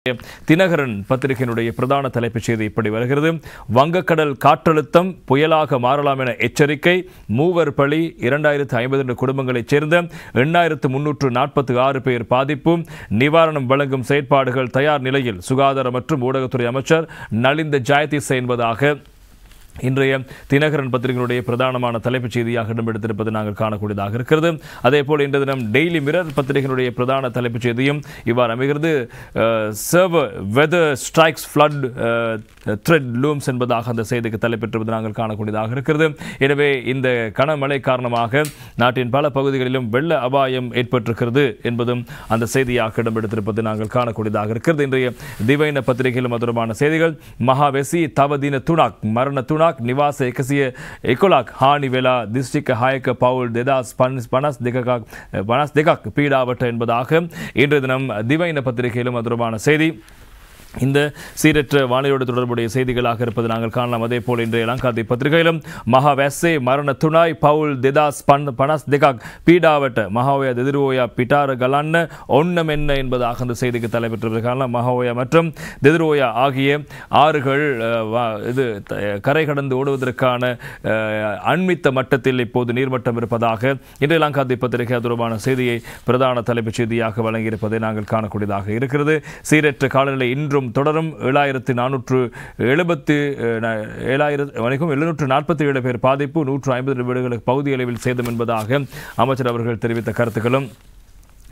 தினகரன் பத்திரிகையினுடைய பிரதான தலைப்புச் செய்தி இப்படி வருகிறது. வங்கக்கடல் காற்றழுத்தம் புயலாக மாறலாம் என எச்சரிக்கை. மூவர் பலி. 2052 குடும்பங்களைச் சேர்ந்த 8346 பேர் பாதிப்பு. நிவாரணம் வழங்கும் செயற்பாடுகள் தயார் நிலையில். சுகாதார மற்றும் ஊடகத்துறை அமைச்சர் நலிந்த ஜெயதிச என்பதாக இன்றைய தினகரன் பத்திரிகையினுடைய பிரதானமான தலைப்புச் செய்தியாக இடம்பெடுத்திருப்பது நாங்கள் காணக்கூடியதாக இருக்கிறது. அதேபோல் இன்று தினம் டெய்லி மிரர் பத்திரிகையினுடைய பிரதான தலைப்புச் செய்தியும் இவ்வாறு அமைகிறது. Weather strikes flood threat looms என்பதாக அந்த செய்திக்கு தலைப்பெற்றுவது நாங்கள் காணக்கூடியதாக இருக்கிறது. எனவே இந்த கனமழை காரணமாக நாட்டின் பல பகுதிகளிலும் வெள்ள அபாயம் ஏற்பட்டிருக்கிறது என்பதும் அந்த செய்தியாக இடம்பெடுத்திருப்பது நாங்கள் காணக்கூடியதாக இருக்கிறது. இன்றைய திவைன பத்திரிகையிலும் தொடர்பான செய்திகள். மகாவெசி தவதின துணாக் மரண துணாக் නිවාස 111ක් හානි වෙලා දිස්ත්‍රික්ක 6ක පවුල් 2252ක් பீடாவட்ட என்பதாக இன்றைய தினம் திவைன பத்திரிகையிலும் தொடர்பான செய்தி. இந்த சீரற்ற வானிலையோடு தொடர்புடைய செய்திகளாக இருப்பது நாங்கள் காணலாம். அதே போல் இன்றைய லங்காதி பத்திரிகையிலும் மகாவெஸ்ஸே மரண துணாய் பவுல் 2252ක් பீடாவட்ட மகாவய தெதிரோயா பிட்டார கலන්න ஒன்னம் என்ன என்பதாக அந்த செய்திக்கு தலைப்பெற்றது காணலாம். மகாவயா மற்றும் தெதிரோயா ஆகிய ஆறுகள் இது கரை கடந்து ஓடுவதற்கான அண்மித்த மட்டத்தில் இப்போது நீர்மட்டம் இருப்பதாக இன்றைய லங்காதி பத்திரிகை தொடர்பான செய்தியை பிரதான தலைப்புச் செய்தியாக வழங்கியிருப்பதை நாங்கள் காணக்கூடியதாக இருக்கிறது. சீரற்ற காலநிலை இன்றும் தொடரும். 747 பேர் பாதிப்பு. 150 வீடுகளுக்கு பகுதி அளவில் சேதம் என்பதாக அமைச்சர் அவர்கள் தெரிவித்த கருத்துக்களும்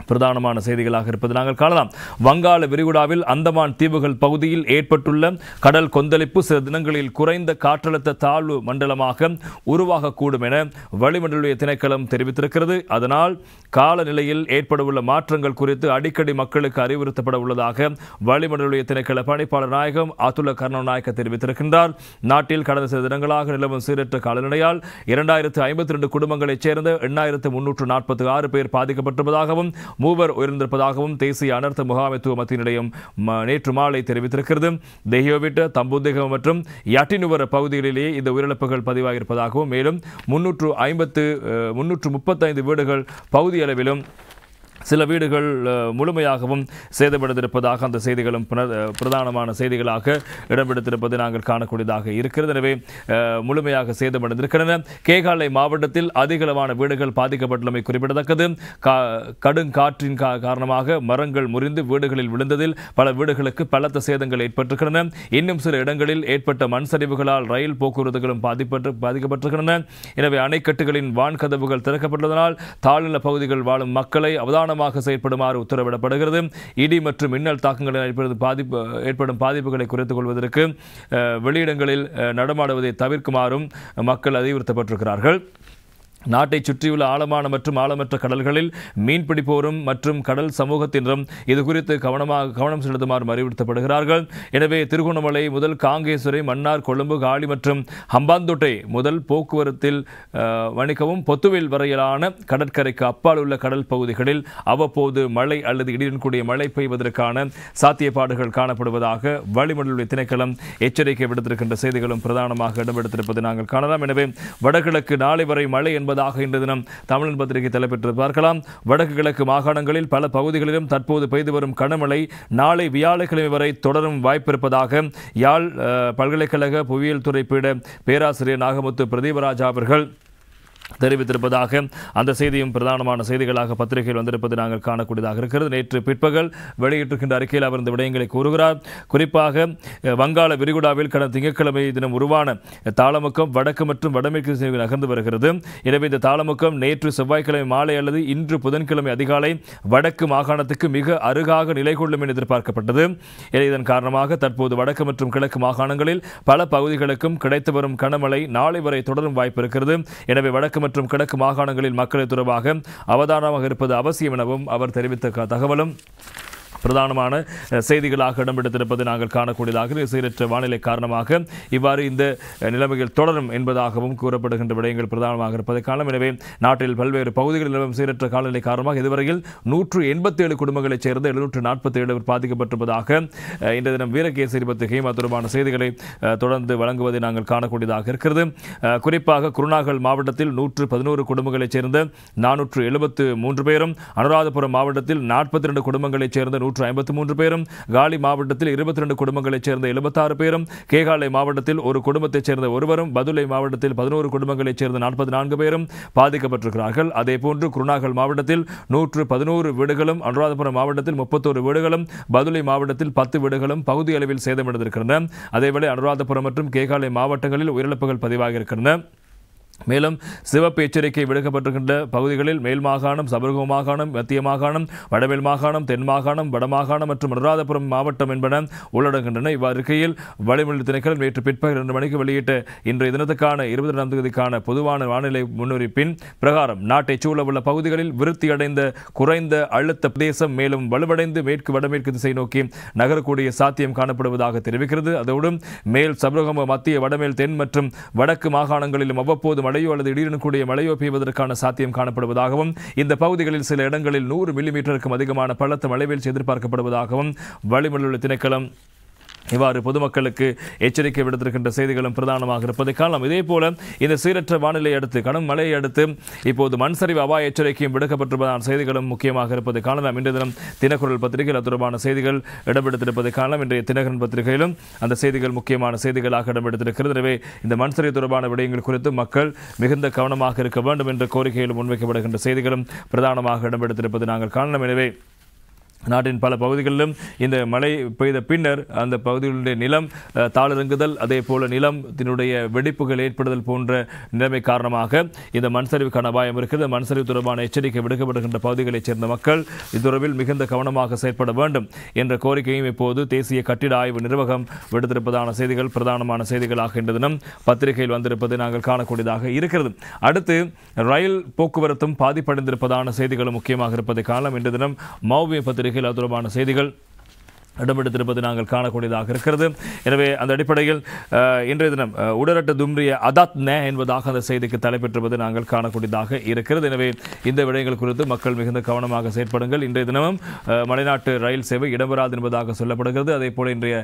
பிரதானமான செய்திகளாக இருப்பது நாங்கள் காணலாம். வங்காள விரிகுடாவில் அந்தமான் தீவுகள் பகுதியில் ஏற்பட்டுள்ள கடல் கொந்தளிப்பு சில தினங்களில் குறைந்த காற்றழுத்த தாழ்வு மண்டலமாக உருவாகக்கூடும் என வளிமண்டல திணைக்களம் தெரிவித்திருக்கிறது. அதனால் காலநிலையில் ஏற்படவுள்ள மாற்றங்கள் குறித்து அடிக்கடி மக்களுக்கு அறிவுறுத்தப்பட உள்ளதாக வளிமண்டல திணைக்கள பணிப்பாளர் நாயகம் அதுல கருணாநாயக்க தெரிவித்திருக்கின்றார். நாட்டில் கடந்த சில தினங்களாக நிலவும் சீரற்ற காலநிலையால் 2052 குடும்பங்களைச் சேர்ந்த 8346 பேர் பாதிக்கப்பட்டிருப்பதாகவும் மூவர் உயிரிழந்திருப்பதாகவும் தேசிய அனர்த்த முகாமைத்துவ மத்திய நிலையம் நேற்று மாலை தெரிவித்திருக்கிறது. தெஹியோவிட்ட தம்புதேகம் மற்றும் யட்டினுவர பகுதிகளிலேயே இந்த உயிரிழப்புகள் பதிவாகியிருப்பதாகவும் மேலும் 335 வீடுகள் பகுதி அளவிலும் சில வீடுகள் முழுமையாகவும் சேதமடைந்திருப்பதாக அந்த செய்திகளும் பிரதானமான செய்திகளாக இடம்பெடுத்திருப்பது நாங்கள் காணக்கூடியதாக இருக்கிறது. எனவே முழுமையாக சேதமடைந்திருக்கின்றன. கேகாலை மாவட்டத்தில் அதிகளவான வீடுகள் பாதிக்கப்பட்டுள்ளமை குறிப்பிடத்தக்கது. கடுங்காற்றின் காரணமாக மரங்கள் முறிந்து வீடுகளில் விழுந்ததில் பல வீடுகளுக்கு பலத்த சேதங்கள் ஏற்பட்டிருக்கின்றன. இன்னும் சில இடங்களில் ஏற்பட்ட மண் சரிவுகளால் ரயில் போக்குவரத்துகளும் பாதிக்கப்பட்டிருக்கின்றன. எனவே அணைக்கட்டுகளின் வான்கதவுகள் திறக்கப்பட்டுள்ளதனால் தாழ்நில பகுதிகள் வாழும் மக்களை அவதானமாக செயல்படுமாறு உத்தரவிடப்படுகிறது. இடி மற்றும் மின்னல் தாக்கங்களில் ஏற்படும் பாதிப்புகளை குறைத்துக் கொள்வதற்கு வெளியிடங்களில் நடமாடுவதை தவிர்க்குமாறும் மக்கள் அறிவுறுத்தப்பட்டிருக்கிறார்கள். நாட்டை சுற்றியுள்ள ஆழமான மற்றும் ஆழமற்ற கடல்களில் மீன்பிடிப்போரும் மற்றும் கடல் சமூகத்தினரும் இது குறித்து கவனம் செலுத்துமாறு அறிவுறுத்தப்படுகிறார்கள். எனவே திருகோணமலை முதல் காங்கேசரை, மன்னார், கொழும்பு, காலி மற்றும் ஹம்பாந்தோட்டை முதல் போக்குவரத்தில் வணிகவும் பொத்துவில் வரையிலான கடற்கரைக்கு அப்பால் உள்ள கடல் பகுதிகளில் அவ்வப்போது மழை அல்லது இடியுடன் கூடிய மழை பெய்வதற்கான சாத்தியப்பாடுகள் காணப்படுவதாக வளிமண்டல திணைக்களம் எச்சரிக்கை விடுத்திருக்கின்ற செய்திகளும் பிரதானமாக இடம்பெடுத்திருப்பது நாங்கள் காணலாம். எனவே வடகிழக்கு நாளை வரை மழை என்பதாக இன்று தினம் தமிழன் பத்திரிகை தலைப்பெற்று பார்க்கலாம். வடக்கு கிழக்கு மாகாணங்களில் பல பகுதிகளிலும் தற்போது பெய்து வரும் கனமழை நாளை வியாழக்கிழமை வரை தொடரும் வாய்ப்பிருப்பதாக யாழ் பல்கலைக்கழக புவியியல் துறை பீட பேராசிரியர் நாகமுத்து பிரதீபராஜா அவர்கள் தெரிவித்திருப்பதாக அந்த செய்தியும் பிரதானமான செய்திகளாக பத்திரிகையில் வந்திருப்பது நாங்கள் காணக்கூடியதாக இருக்கிறது. நேற்று பிற்பகல் வெளியிட்டிருக்கின்ற அறிக்கையில் அவர் இந்த விடயங்களை கூறுகிறார். குறிப்பாக வங்காள விரிகுடாவில் கடந்த திங்கட்கிழமை தினம் உருவான தாளமுக்கம் வடக்கு மற்றும் வடமேற்கு திசையில் நகர்ந்து வருகிறது. எனவே இந்த தாளமுக்கம் நேற்று செவ்வாய்க்கிழமை மாலை அல்லது இன்று புதன்கிழமை அதிகாலை வடக்கு மாகாணத்துக்கு மிக அருகாக நிலை கொள்ளும் என எதிர்பார்க்கப்பட்டது. இதன் காரணமாக தற்போது வடக்கு மற்றும் கிழக்கு மாகாணங்களில் பல பகுதிகளுக்கும் கிடைத்து வரும் கனமழை நாளை வரை தொடரும் வாய்ப்பு இருக்கிறது. எனவே வடக்கு மற்றும் கிழக்கு மாகாணங்களில் மக்களை தொடர்பாக அவதானமாக இருப்பது அவசியம் எனவும் அவர் தெரிவித்த தகவலும் பிரதானமான செய்திகளாக இடம்பெடுத்திருப்பது நாங்கள் காணக்கூடியதாக சீரற்ற வானிலை காரணமாக இவ்வாறு இந்த நிலைமைகள் தொடரும் என்பதாகவும் கூறப்படுகின்ற விடயங்கள் பிரதானமாக இருப்பதை காணலாம். எனவே நாட்டில் பல்வேறு பகுதிகளில் நிலவும் சீரற்ற காலநிலை காரணமாக இதுவரையில் 187 குடும்பங்களைச் சேர்ந்த 747 பாதிக்கப்பட்டிருப்பதாக இன்றைய தினம் வீரகேசரி பத்திரிகை தொடர்பான செய்திகளை தொடர்ந்து வழங்குவதை நாங்கள் காணக்கூடியதாக இருக்கிறது. குறிப்பாக குருநாகல் மாவட்டத்தில் 111 குடும்பங்களைச் சேர்ந்த 473 பேரும், அனுராதபுரம் மாவட்டத்தில் 42 குடும்பங்களைச் சேர்ந்த சேர்ந்த 153 பேரும், காலி மாவட்டத்தில் 22 குடும்பங்களைச் சேர்ந்த 76 பேரும், கேகாலை மாவட்டத்தில் ஒரு குடும்பத்தைச் சேர்ந்த ஒருவரும், பதுளை மாவட்டத்தில் 11 குடும்பங்களைச் சேர்ந்த 44 பேரும் பாதிக்கப்பட்டிருக்கிறார்கள். அதேபோன்று குருநாகல் மாவட்டத்தில் 111 வீடுகளும், அனுராதபுரம் மாவட்டத்தில் 31 வீடுகளும், பதுளை மாவட்டத்தில் 10 வீடுகளும் பகுதி அளவில் சேதமடைந்திருக்கின்றன. அதேவேளை அனுராதபுரம் மற்றும் கேகாலை மாவட்டங்களில் உயிரிழப்புகள் பதிவாகியிருக்கின்றன. மேலும் சிவப்பு எச்சரிக்கை விடுக்கப்பட்டிருக்கின்ற பகுதிகளில் மேல் மாகாணம், சபரகம மாகாணம், மத்திய மாகாணம், வடமேல் மாகாணம், தென் மாகாணம், வடமாகாணம் மற்றும் அனுராதபுரம் மாவட்டம் என்பன உள்ளடங்குகின்றன. இவ்வாறு இருக்கையில் வளிமண்டல திணைக்களம் நேற்று பிற்பகல் 2 மணிக்கு வெளியிட்ட இன்றைய தினத்துக்கான 22ஆம் தேதிக்கான பொதுவான வானிலை முன்னறிவிப்பின் பிரகாரம் நாட்டைச் சூழவுள்ள பகுதிகளில் விருத்தியடைந்த குறைந்த அழுத்த பிரதேசம் மேலும் வலுவடைந்து மேற்கு வடமேற்கு திசை நோக்கி நகரக்கூடிய சாத்தியம் காணப்படுவதாக தெரிவிக்கிறது. அதோடு மேல் சபரகம, மத்திய, வடமேல், தென் மற்றும் வடக்கு மாகாணங்களிலும் அவ்வப்போது மழையோ அல்லது திடீரென கூடிய மழையோ பெய்வதற்கான சாத்தியம் காணப்படுவதாகவும், இந்த பகுதிகளில் சில இடங்களில் 100 மில்லிமீட்டருக்கும் அதிகமான பலத்த மழைவீழ்ச்சி எதிர்பார்க்கப்படுவதாகவும் வளிமண்டல திணைக்களம் இவ்வாறு பொதுமக்களுக்கு எச்சரிக்கை விடுத்திருக்கின்ற செய்திகளும் பிரதானமாக இருப்பதை காணலாம். இதேபோல இந்த சீரற்ற வானிலை அடுத்து, கடும் மழையை அடுத்து இப்போது மண்சரிவு அபாய எச்சரிக்கையும் விடுக்கப்பட்டிருப்பதான செய்திகளும் முக்கியமாக இருப்பதை காணலாம். இன்றைய தினம் தினக்குரல் பத்திரிகையில் தொடர்பான செய்திகள் இடம்பெடுத்திருப்பதை காணலாம். இன்றைய தினகரன் பத்திரிகையிலும் அந்த செய்திகள் முக்கியமான செய்திகளாக இடம்பெடுத்திருக்கிறது. எனவே இந்த மண்சரிவு தொடர்பான விடயங்கள் குறித்து மக்கள் மிகுந்த கவனமாக இருக்க வேண்டும் என்ற கோரிக்கையிலும் முன்வைக்கப்படுகின்ற செய்திகளும் பிரதானமாக இடம்பெடுத்திருப்பதை நாங்கள் காணலாம். எனவே நாட்டின் பல பகுதிகளிலும் இந்த மழை பெய்த பின்னர் அந்த பகுதிகளுடைய நிலம் தாளிறங்குதல், அதே போல நிலத்தினுடைய வெடிப்புகள் ஏற்படுதல் போன்ற நிலைமை காரணமாக இந்த மண்சரிவுக்கான அபாயம் இருக்கிறது. மண்சரிவு தொடர்பான எச்சரிக்கை விடுக்கப்படுகின்ற பகுதிகளைச் சேர்ந்த மக்கள் இது தொடர்பில் மிகுந்த கவனமாக செயற்பட வேண்டும் என்ற கோரிக்கையும் இப்போது தேசிய கட்டிட ஆய்வு நிர்வாகம் விடுத்திருப்பதான செய்திகள் பிரதானமான செய்திகளாக இன்று தினம் பத்திரிகையில் வந்திருப்பதை நாங்கள் காணக்கூடியதாக இருக்கிறது. அடுத்து ரயில் போக்குவரத்தும் பாதிப்படைந்திருப்பதான செய்திகளும் முக்கியமாக இருப்பதை காணலாம். இன்று தினம் மௌவிய பத்திரிகை தொடர்பான செய்திகள் இடம்பெடுத்திருப்பது நாங்கள் காணக்கூடியதாக இருக்கிறது. எனவே அந்த அடிப்படையில் இன்றைய தினம் உடரட்ட தும்ரிய அதாத் நே என்பதாக அந்த செய்திக்கு தலைப்பெற்றிருப்பது நாங்கள் காணக்கூடியதாக இருக்கிறது. எனவே இந்த விடயங்கள் குறித்து மக்கள் மிகுந்த கவனமாக செயற்படுங்கள். இன்றைய தினமும் மலைநாட்டு ரயில் சேவை இடம்பெறாது என்பதாக சொல்லப்படுகிறது. அதே போல இன்றைய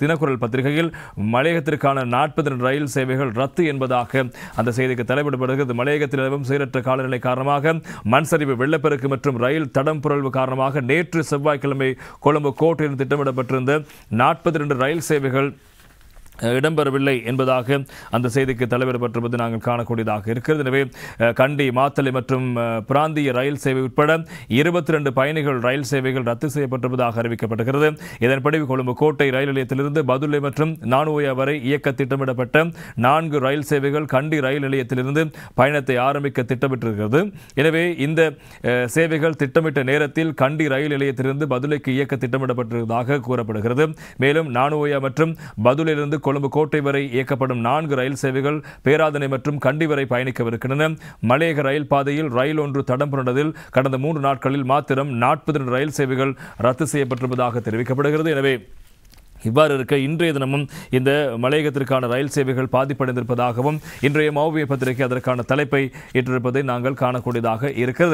தினக்குரல் பத்திரிகையில் மலையகத்திற்கான 40 ரயில் சேவைகள் ரத்து என்பதாக அந்த செய்திக்கு தலைப்பிடப்படுகிறது. மலையகத்தில் நிலவும் சீரற்ற காலநிலை காரணமாக மண்சரிவு, வெள்ளப்பெருக்கு மற்றும் ரயில் தடம் புரள்வு காரணமாக நேற்று செவ்வாய்க்கிழமை கொழும்பு கோட்டையில் திட்டமிடப்பட்டிருந்த 42 ரயில் சேவைகள் இடம்பெறவில்லை என்பதாக அந்த செய்திக்கு தலைவரப்பட்டிருப்பது நாங்கள் காணக்கூடியதாக இருக்கிறது. எனவே கண்டி, மாத்தளை மற்றும் பிராந்திய ரயில் சேவை உட்பட 22 பயணிகள் ரயில் சேவைகள் ரத்து செய்யப்பட்டிருப்பதாக அறிவிக்கப்பட்டிருக்கிறது. இதன்படி கொழும்பு கோட்டை ரயில் நிலையத்திலிருந்து பதுளை மற்றும் நானுயா வரை இயக்க திட்டமிடப்பட்ட 4 ரயில் சேவைகள் கண்டி ரயில் நிலையத்திலிருந்து பயணத்தை ஆரம்பிக்க திட்டமிட்டிருக்கிறது. எனவே இந்த சேவைகள் திட்டமிட்ட நேரத்தில் கண்டி ரயில் நிலையத்திலிருந்து பதுளைக்கு இயக்க திட்டமிடப்பட்டிருப்பதாக கூறப்படுகிறது. மேலும் நானுயா மற்றும் பதுளையிலிருந்து கொழும்பு கோட்டை வரை இயக்கப்படும் 4 ரயில் சேவைகள் பேராதனை மற்றும் கண்டி வரை பயணிக்கவிருக்கின்றன. மலையக ரயில் பாதையில் ரயில் ஒன்று தடம் புரண்டதில் கடந்த 3 நாட்களில் மாத்திரம் 42 ரயில் சேவைகள் ரத்து செய்யப்பட்டிருப்பதாக தெரிவிக்கப்படுகிறது. எனவே இவ்வாறு இருக்க இன்றைய தினமும் இந்த மலையகத்திற்கான ரயில் சேவைகள் பாதிப்படைந்திருப்பதாகவும் இன்றைய மௌவிய பத்திரிகை அதற்கான தலைப்பை ஏற்றிருப்பதை நாங்கள் காணக்கூடியதாக இருக்கிறது.